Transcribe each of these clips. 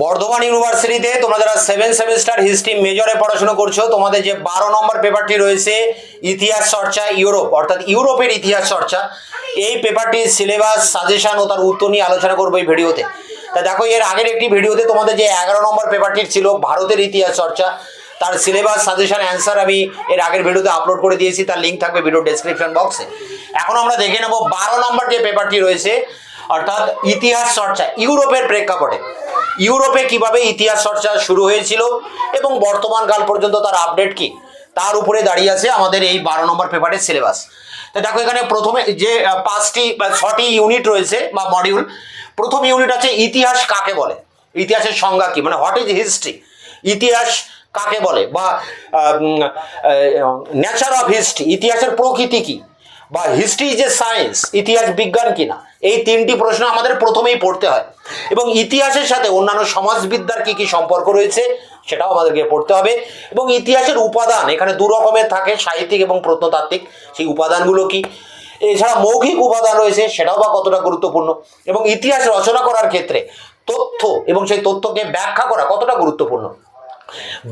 বর্ধমান ইউনিভার্সিটিতে তোমরা যারা 7 সেমিস্টার হিস্ট্রি মেজরে পড়াশোনা করছো, তোমাদের যে 12 নম্বর পেপারটি রয়েছে ইতিহাস চর্চা ইউরোপ, অর্থাৎ ইউরোপের ইতিহাস চর্চা, এই পেপারটির সিলেবাস, সাজেশন ও তার উত্তর নিয়ে আলোচনা করবো এই ভিডিওতে। তা দেখো, এর আগের একটি ভিডিওতে তোমাদের যে 11 নম্বর পেপারটির ছিল ভারতের ইতিহাস চর্চা, তার সিলেবাস, সাজেশন, অ্যান্সার আমি এর আগের ভিডিওতে আপলোড করে দিয়েছি, তার লিঙ্ক থাকবে ভিডিও ডেসক্রিপশন বক্সে। এখন আমরা দেখে নেব 12 নম্বর যে পেপারটি রয়েছে, অর্থাৎ ইতিহাস চর্চা ইউরোপের প্রেক্ষাপটে। ইউরোপে কিভাবে ইতিহাস চর্চা শুরু হয়েছিল এবং বর্তমান কাল পর্যন্ত তার আপডেট কি, তার উপরে দাঁড়িয়ে আছে আমাদের এই 12 নম্বর পেপারের সিলেবাস। তো দেখো, এখানে প্রথমে যে 5টি বা 6টি ইউনিট রয়েছে বা মডিউল। প্রথম ইউনিট আছে ইতিহাস কাকে বলে, ইতিহাসের সংজ্ঞা কি, মানে হোয়াট ইজ হিস্ট্রি, ইতিহাস কাকে বলে, বা নেচার অফ হিস্ট্রি, ইতিহাসের প্রকৃতি কি, বা হিস্ট্রি ইজ এ সায়েন্স, ইতিহাস বিজ্ঞান কিনা। এই 3টি প্রশ্ন আমাদের প্রথমেই পড়তে হয়, এবং ইতিহাসের সাথে অন্যান্য সমাজবিদ্যার কি কি সম্পর্ক রয়েছে সেটাও আমাদেরকে পড়তে হবে। এবং ইতিহাসের উপাদান এখানে দু রকমের থাকে, সাহিত্যিক এবং প্রত্নতাত্ত্বিক। সেই উপাদানগুলো কি, এছাড়া মৌখিক উপাদান রয়েছে, সেটাও বা কতটা গুরুত্বপূর্ণ, এবং ইতিহাস রচনা করার ক্ষেত্রে তথ্য এবং সেই তথ্যকে ব্যাখ্যা করা কতটা গুরুত্বপূর্ণ,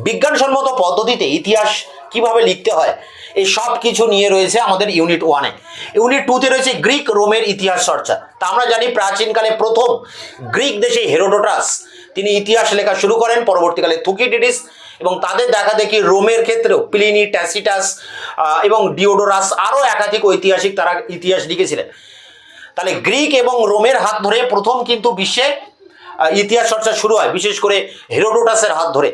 বিজ্ঞানসম্মত পদ্ধতিতে ইতিহাস কিভাবে লিখতে হয়, এই সব কিছু নিয়ে রয়েছে আমাদের ইউনিট 1-এ। ইউনিট 2-তে রয়েছে গ্রিক রোমের ইতিহাস চর্চা। তা আমরা জানি প্রাচীনকালে প্রথম গ্রিক দেশে হেরোডোটাস তিনি ইতিহাস লেখা শুরু করেন, পরবর্তীকালে থুকিডিডিস, এবং তাদের দেখা দেখি রোমের ক্ষেত্রেও প্লিনি, ট্যাসিটাস এবং ডিওডোরাস, আরও একাধিক ঐতিহাসিক তারা ইতিহাস লিখেছিলেন। তাহলে গ্রিক এবং রোমের হাত ধরে প্রথম কিন্তু বিশ্বে ইতিহাস চর্চা শুরু হয়, বিশেষ করে হেরোডোটাসের হাত ধরে।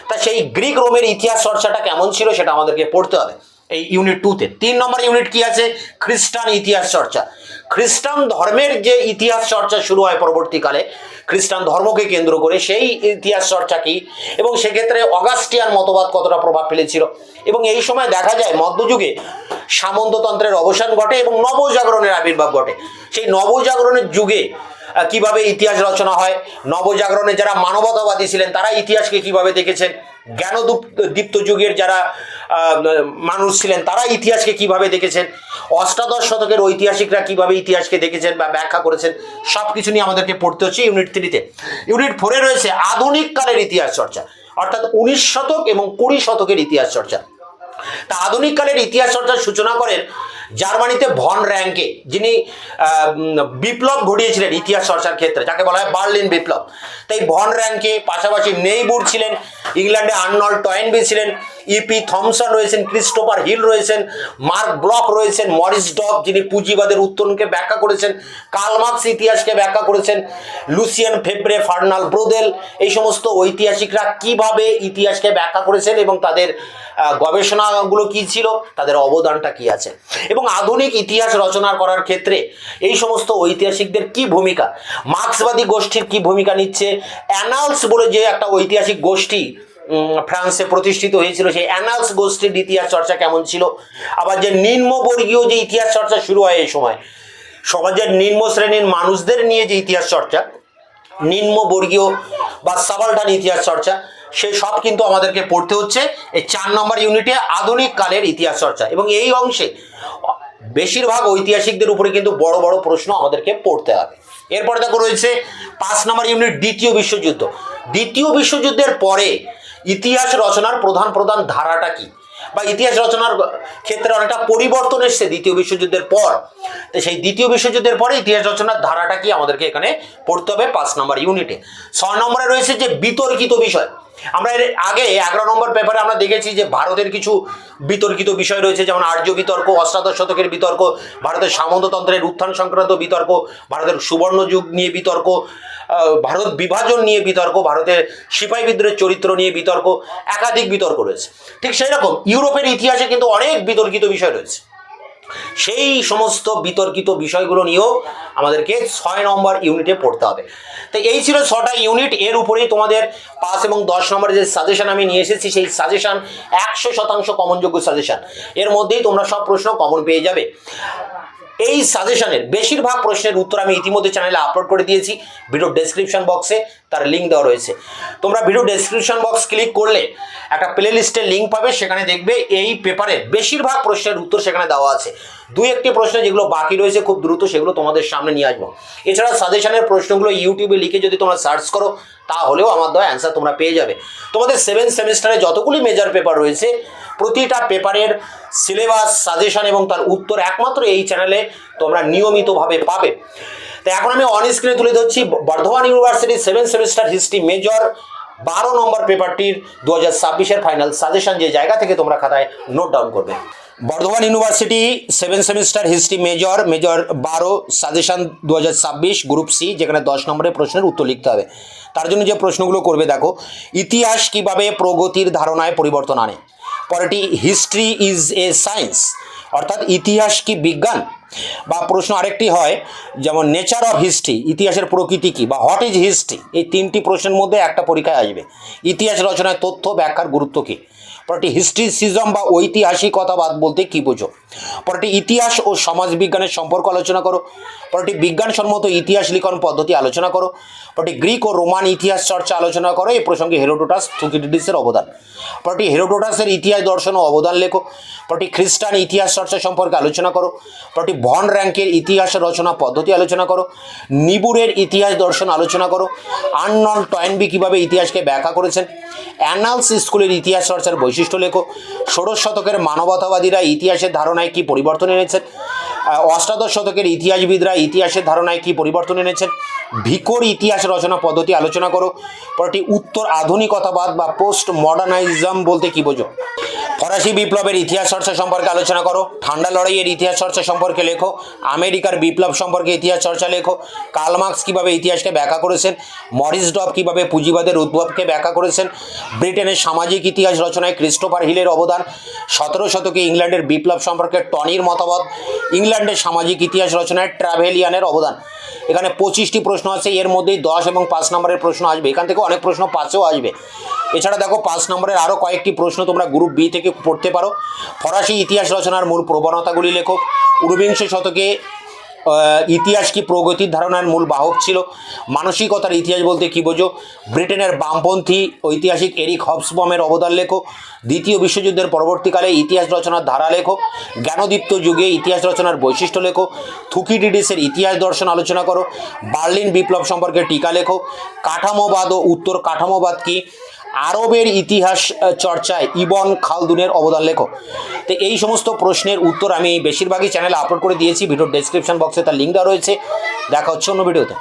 তা সেই গ্রিক রোমের ইতিহাস চর্চাটা কেমন ছিল সেটা আমাদেরকে পড়তে হবে এই ইউনিট 2-তে। 3 নম্বর ইউনিট কি আছে, খ্রিস্টান ইতিহাস চর্চা। খ্রিস্টান ধর্মের যে ইতিহাস চর্চা শুরু হয় পরবর্তীকালে খ্রিস্টান ধর্মকে কেন্দ্র করে, সেই ইতিহাস চর্চা কি, এবং সেক্ষেত্রে অগাস্টিয়ান মতবাদ কতটা প্রভাব ফেলেছিল। এবং এই সময় দেখা যায় মধ্যযুগে সামন্ততন্ত্রের অবসান ঘটে এবং নবজাগরণের আবির্ভাব ঘটে। সেই নবজাগরণের যুগে কিভাবে ইতিহাস রচনা হয়, নবজাগরণে যারা মানবতাবাদী ছিলেন তারা ইতিহাসকে কিভাবে দেখেছেন, জ্ঞানদীপ্ত যুগের যারা মানুষ ছিলেন তারা ইতিহাসকে কিভাবে দেখেছেন, অষ্টাদশ শতকের ঐতিহাসিকরা কিভাবে ইতিহাসকে দেখেছেন বা ব্যাখ্যা করেছেন, সব কিছু নিয়ে আমাদেরকে পড়তে হচ্ছে ইউনিট 3-তে। ইউনিট 4-এ রয়েছে আধুনিক কালের ইতিহাস চর্চা, অর্থাৎ 19 শতক এবং 20 শতকের ইতিহাস চর্চা। তা আধুনিক কালের ইতিহাস চর্চার সূচনা করেন জার্মানিতে ভন র্যাঙ্কে, যিনি বিপ্লব ঘটিয়েছিলেন ইতিহাস চর্চার ক্ষেত্রে, যাকে বলা হয় বার্লিন বিপ্লব। তাই ভন র্যাঙ্কে, পাশাপাশি নেইবুর ছিলেন, ইংল্যান্ডে আর্নল্ড টয়েনবি ছিলেন, ইপি থমসন রয়েছেন, ক্রিস্টোফার হিল রয়েছেন, মার্ক ব্লক রয়েছেন, মরিস ডব যিনি পুঁজিবাদের উত্তরণকে ব্যাখ্যা করেছেন, কার্ল মার্কস ইতিহাসকে ব্যাখ্যা করেছেন, লুসিয়ান ফেব্রে, ফার্নাল ব্রোদেল, এই সমস্ত ঐতিহাসিকরা কিভাবে ইতিহাসকে ব্যাখ্যা করেছেন এবং তাদের গবেষণাগুলো কি ছিল, তাদের অবদানটা কি আছে, এবং আধুনিক ইতিহাস রচনা করার ক্ষেত্রে এই সমস্ত ঐতিহাসিকদের কি ভূমিকা, মার্ক্সবাদী গোষ্ঠীর কি ভূমিকা নিচ্ছে, অ্যানালস বলে যে একটা ঐতিহাসিক গোষ্ঠী ফ্রান্সে প্রতিষ্ঠিত হয়েছিল, সেই অ্যানালস গোষ্ঠীর ইতিহাস চর্চা কেমন ছিল। আবার যে নিম্নবর্গীয় যে ইতিহাস চর্চা শুরু হয় এই সময়, সমাজের নিম্ন শ্রেণীর মানুষদের নিয়ে যে ইতিহাস চর্চা, নিম্নবর্গীয় বা সাবালটান ইতিহাস চর্চা, সে সব কিন্তু আমাদেরকে পড়তে হচ্ছে এই 4 নম্বর ইউনিটে আধুনিক কালের ইতিহাস চর্চা। এবং এই অংশে বেশিরভাগ ঐতিহাসিকদের উপরে কিন্তু বড় বড় প্রশ্ন আমাদেরকে পড়তে হবে। এরপরে দেখো রয়েছে 5 নম্বর ইউনিট দ্বিতীয় বিশ্বযুদ্ধ। দ্বিতীয় বিশ্বযুদ্ধের পরে ইতিহাস রচনার প্রধান ধারাটা কি, বা ইতিহাস রচনার ক্ষেত্রে অনেকটা পরিবর্তন এসছে দ্বিতীয় বিশ্বযুদ্ধের পর। তো সেই দ্বিতীয় বিশ্বযুদ্ধের পরে ইতিহাস রচনার ধারাটা কি আমাদেরকে এখানে পড়তে হবে 5 নম্বর ইউনিটে। 6 নম্বরে রয়েছে যে বিতর্কিত বিষয়। আমরা এর আগে 11 নম্বর পেপারে আমরা দেখেছি যে ভারতের কিছু বিতর্কিত বিষয় রয়েছে, যেমন আর্য বিতর্ক, অষ্টাদশ শতকের বিতর্ক, ভারতের সামন্ততন্ত্রের উত্থান সংক্রান্ত বিতর্ক, ভারতের সুবর্ণ যুগ নিয়ে বিতর্ক, ভারত বিভাজন নিয়ে বিতর্ক, ভারতের সিপাহী বিদ্রোহের চরিত্র নিয়ে বিতর্ক, একাধিক বিতর্ক রয়েছে। ঠিক সেই রকম ইউরোপের ইতিহাসে কিন্তু অনেক বিতর্কিত বিষয় রয়েছে। সেই সমস্ত বিতর্কিত বিষয়গুলো নিয়েও আমাদেরকে 6 নম্বর ইউনিটে পড়তে হবে। তো এই ছিল 6টা ইউনিট। এর উপরেই তোমাদের 5 এবং 10 নম্বরের যে সাজেশন আমি নিয়ে এসেছি, সেই সাজেশন 100% কমনযোগ্য সাজেশন। এর মধ্যেই তোমরা সব প্রশ্ন কমন পেয়ে যাবে। এই সাজেশনের বেশিরভাগ প্রশ্নের উত্তর আমি ইতিমধ্যে চ্যানেলে আপলোড করে দিয়েছি ভিডিও ডেসক্রিপশন বক্সে, তার লিঙ্ক দেওয়া রয়েছে। তোমরা ভিডিও ডেসক্রিপশন বক্স ক্লিক করলে একটা প্লে লিস্টের লিঙ্ক পাবে, সেখানে দেখবে এই পেপারের বেশিরভাগ প্রশ্নের উত্তর সেখানে দেওয়া আছে। দুই একটি প্রশ্ন যেগুলো বাকি রয়েছে খুব দ্রুত সেগুলো তোমাদের সামনে নিয়ে আসবো। এছাড়া সাজেশনের প্রশ্নগুলো ইউটিউবে লিখে যদি তোমরা সার্চ করো তাহলেও আমার দেওয়া অ্যান্সার তোমরা পেয়ে যাবে। তোমাদের 7 সেমিস্টারে যতগুলি মেজর পেপার রয়েছে প্রতিটা পেপারের সিলেবাস, সাজেশন এবং তার উত্তর একমাত্র এই চ্যানেলে তোমরা নিয়মিতভাবে পাবে। তো এখন আমি অন স্ক্রিনে তুলে ধরছি Bardhaman university 7 semester history major 12 নম্বর পেপারটির 2026-এর ফাইনাল সাজেশন, যে জায়গা থেকে তোমরা খাতায় নোট ডাউন করবে। Bardhaman university 7 semester history major 12 suggestion 2026 group C, যেখানে 10 নম্বরের প্রশ্নের উত্তর লিখতে হবে। তার জন্য যে প্রশ্নগুলো করবে দেখো, ইতিহাস কিভাবে প্রগতির ধারণায় পরিবর্তন আনে। পরেরটি, হিস্ট্রি ইজ এ সায়েন্স, অর্থাৎ ইতিহাস কি বিজ্ঞান। বা প্রশ্ন আরেকটি হয় যেমন নেচার অফ হিস্ট্রি, ইতিহাসের প্রকৃতি কি, বা হোয়াট ইজ হিস্ট্রি। এই তিনটি প্রশ্নের মধ্যে একটা পরীক্ষায় আসবে। ইতিহাস রচনায় তথ্য ব্যাখ্যার গুরুত্ব কী। পরেরটি, হিস্ট্রিসিজম বা ঐতিহাসিকতাবাদ বলতে কী বোঝো। পরেরটি, ইতিহাস ও সমাজবিজ্ঞানের সম্পর্ক আলোচনা করো। পরেরটি, বিজ্ঞানসম্মত ইতিহাস লিখন পদ্ধতি আলোচনা করো। পরেরটি, গ্রিক ও রোমান ইতিহাস চর্চা আলোচনা করো। এই প্রসঙ্গে হেরোডোটাস, থুকিডিডিসের অবদান। পরেরটি, হেরোডোটাসের ইতিহাস দর্শন ও অবদান লেখো। পরেরটি, খ্রিস্টান ইতিহাস চর্চা সম্পর্কে আলোচনা করো। পরেরটি, ভন র্যাঙ্কের ইতিহাস রচনা পদ্ধতি আলোচনা করো। নিবুরের ইতিহাস দর্শন আলোচনা করো। আর্নল্ড টয়েনবি কীভাবে ইতিহাসকে ব্যাখ্যা করেছেন। অ্যানালস স্কুলের ইতিহাস চর্চার বৈশিষ্ট্য লেখো। ষোড়শ শতকের মানবতাবাদীরা ইতিহাসের ধারণায় কী পরিবর্তন এনেছেন। অষ্টাদশ শতকের ইতিহাসবিদরা ইতিহাসের ধারণায় কী পরিবর্তন এনেছেন। ভিকোর ইতিহাস রচনা পদ্ধতি আলোচনা করো। পরেরটি, উত্তর আধুনিকতাবাদ বা পোস্ট মডার্নাইজম বলতে কী বোঝো। ফরাসি বিপ্লবের ইতিহাস চর্চা সম্পর্কে আলোচনা করো। ঠান্ডা লড়াইয়ের ইতিহাস চর্চা সম্পর্কে লেখো। আমেরিকার বিপ্লব সম্পর্কে ইতিহাস চর্চা লেখো। কার্ল মার্কস কীভাবে ইতিহাসকে ব্যাখ্যা করেছেন। মরিস ডব কীভাবে পুঁজিবাদের উদ্ভবকে ব্যাখ্যা করেছেন। ব্রিটেনের সামাজিক ইতিহাস রচনায় ক্রিস্টোফার হিলের অবদান। 17 শতকে ইংল্যান্ডের বিপ্লব সম্পর্কে টনির মতামত। ইংল্যান্ডের সামাজিক ইতিহাস রচনায় ট্রাভেলিয়ানের অবদান। এখানে 25টি প্রশ্ন আছে, এর মধ্যেই 10 এবং 5 নম্বরের প্রশ্ন আসবে। এখান থেকে অনেক প্রশ্ন 5এও আসবে। এছাড়া দেখো 5 নম্বরের আরও কয়েকটি প্রশ্ন তোমরা গ্রুপ বি থেকে পড়তে পারো। ফরাসি ইতিহাস রচনার মূল প্রবণতাগুলি লেখো। ঊনবিংশ শতকে ইতিহাস কি প্রগতির ধারণার মূল বাহক ছিল। মানসিকতার ইতিহাস বলতে কী বোঝো। ব্রিটেনের বামপন্থী ঐতিহাসিক এরিক হবসবমের অবদান লেখো। দ্বিতীয় বিশ্বযুদ্ধের পরবর্তীকালে ইতিহাস রচনার ধারা লেখো। জ্ঞানদীপ্ত যুগে ইতিহাস রচনার বৈশিষ্ট্য লেখো। থুকিডিডিসের ইতিহাস দর্শন আলোচনা করো। বার্লিন বিপ্লব সম্পর্কে টিকা লেখো। কাঠামোবাদ ও উত্তর কাঠামোবাদ কি। আরবের ইতিহাস চর্চায় ইবন খালদুনের অবদান লেখো। তো এই সমস্ত প্রশ্নের উত্তর আমি বেশিরভাগই চ্যানেলে আপলোড করে দিয়েছি। ভিডিওর ডেসক্রিপশন বক্সে তার লিঙ্ক দেওয়া রয়েছে। দেখা হচ্ছে অন্য ভিডিওতে।